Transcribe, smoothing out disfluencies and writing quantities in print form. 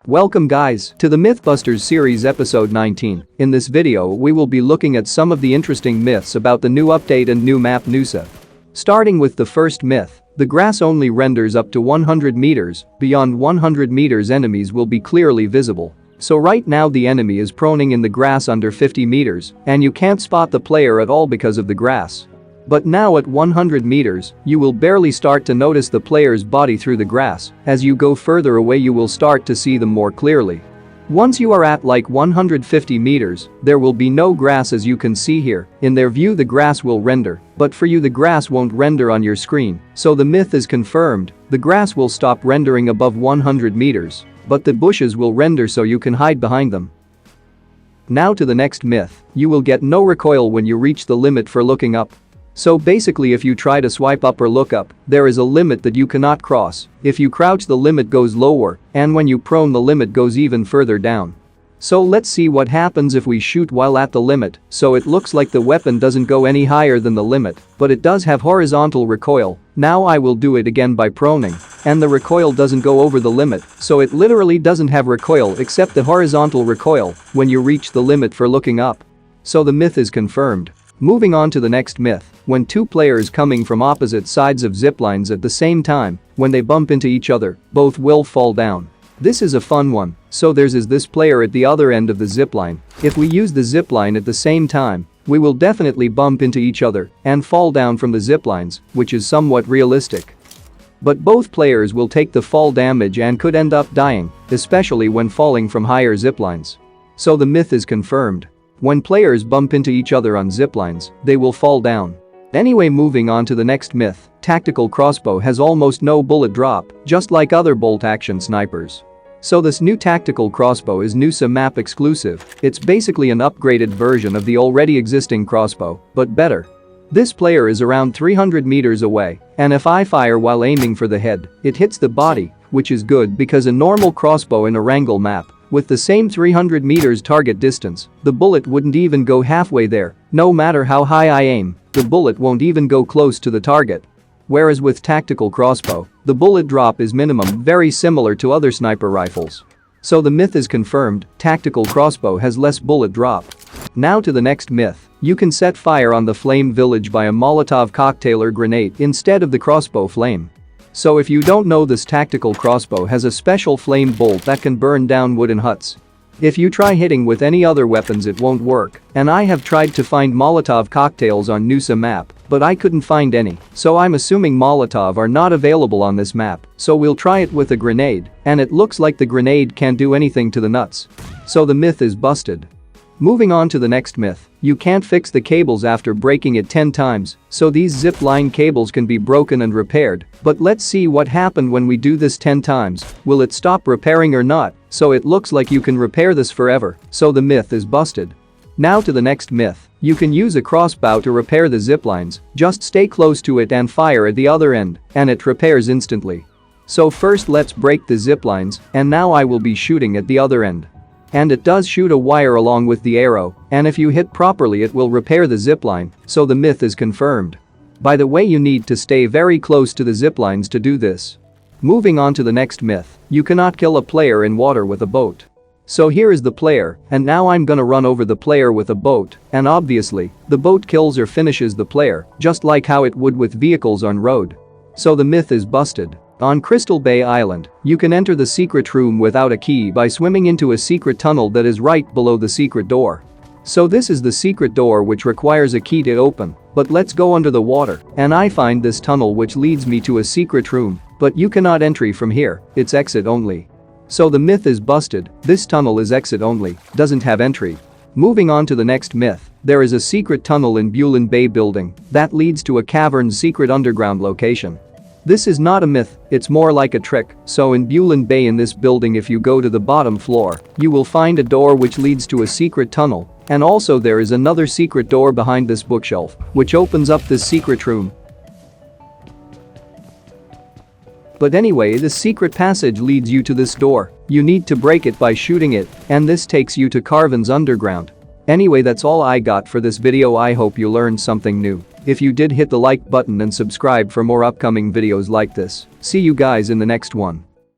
Welcome guys to the MythBusters series episode 19. In this video we will be looking at some of the interesting myths about the new update and new map Nusa. Starting with the first myth, the grass only renders up to 100 meters, beyond 100 meters enemies will be clearly visible. So right now the enemy is proning in the grass under 50 meters and you can't spot the player at all because of the grass. But now at 100 meters, you will barely start to notice the player's body through the grass. As you go further away you will start to see them more clearly. Once you are at like 150 meters, there will be no grass as you can see here. In their view the grass will render, but for you the grass won't render on your screen. So the myth is confirmed, the grass will stop rendering above 100 meters, but the bushes will render so you can hide behind them. Now to the next myth, you will get no recoil when you reach the limit for looking up. So basically if you try to swipe up or look up, there is a limit that you cannot cross. If you crouch the limit goes lower, and when you prone the limit goes even further down. So let's see what happens if we shoot while at the limit. So it looks like the weapon doesn't go any higher than the limit, but it does have horizontal recoil. Now I will do it again by proning. And the recoil doesn't go over the limit, so it literally doesn't have recoil except the horizontal recoil when you reach the limit for looking up. So the myth is confirmed. Moving on to the next myth, when two players coming from opposite sides of ziplines at the same time, when they bump into each other, both will fall down. This is a fun one, so there's this player at the other end of the zipline. If we use the zipline at the same time, we will definitely bump into each other and fall down from the ziplines, which is somewhat realistic. But both players will take the fall damage and could end up dying, especially when falling from higher ziplines. So the myth is confirmed. When players bump into each other on ziplines, they will fall down. Anyway, moving on to the next myth, tactical crossbow has almost no bullet drop, just like other bolt-action snipers. So this new tactical crossbow is Nusa map exclusive. It's basically an upgraded version of the already existing crossbow, but better. This player is around 300 meters away, and if I fire while aiming for the head, it hits the body, which is good because a normal crossbow in a wrangle map with the same 300 meters target distance, the bullet wouldn't even go halfway there. No matter how high I aim, the bullet won't even go close to the target. Whereas with tactical crossbow, the bullet drop is minimum, very similar to other sniper rifles. So the myth is confirmed, tactical crossbow has less bullet drop. Now to the next myth, you can set fire on the flame village by a Molotov cocktail or grenade instead of the crossbow flame. So if you don't know, this tactical crossbow has a special flame bolt that can burn down wooden huts. If you try hitting with any other weapons it won't work, and I have tried to find Molotov cocktails on Nusa map, but I couldn't find any, so I'm assuming Molotov are not available on this map, so we'll try it with a grenade, and it looks like the grenade can't do anything to the nuts. So the myth is busted. Moving on to the next myth, you can't fix the cables after breaking it 10 times, so these zip line cables can be broken and repaired, but let's see what happened when we do this 10 times, will it stop repairing or not? So it looks like you can repair this forever, so the myth is busted. Now to the next myth, you can use a crossbow to repair the ziplines, just stay close to it and fire at the other end, and it repairs instantly. So first let's break the ziplines, and now I will be shooting at the other end. And it does shoot a wire along with the arrow, and if you hit properly it will repair the zipline, so the myth is confirmed. By the way, you need to stay very close to the ziplines to do this. Moving on to the next myth, you cannot kill a player in water with a boat. So here is the player, and now I'm gonna run over the player with a boat, and obviously, the boat kills or finishes the player, just like how it would with vehicles on road. So the myth is busted. On Crystal Bay Island, you can enter the secret room without a key by swimming into a secret tunnel that is right below the secret door. So this is the secret door which requires a key to open, but let's go under the water, and I find this tunnel which leads me to a secret room, but you cannot enter from here, it's exit only. So the myth is busted, this tunnel is exit only, doesn't have entry. Moving on to the next myth, there is a secret tunnel in Bulin Bay building that leads to a Cavern's secret underground location. This is not a myth, it's more like a trick, so in Bulin Bay in this building if you go to the bottom floor, you will find a door which leads to a secret tunnel, and also there is another secret door behind this bookshelf, which opens up this secret room. But anyway, the secret passage leads you to this door, you need to break it by shooting it, and this takes you to Cavern's underground. Anyway, that's all I got for this video. I hope you learned something new. If you did, hit the like button and subscribe for more upcoming videos like this. See you guys in the next one.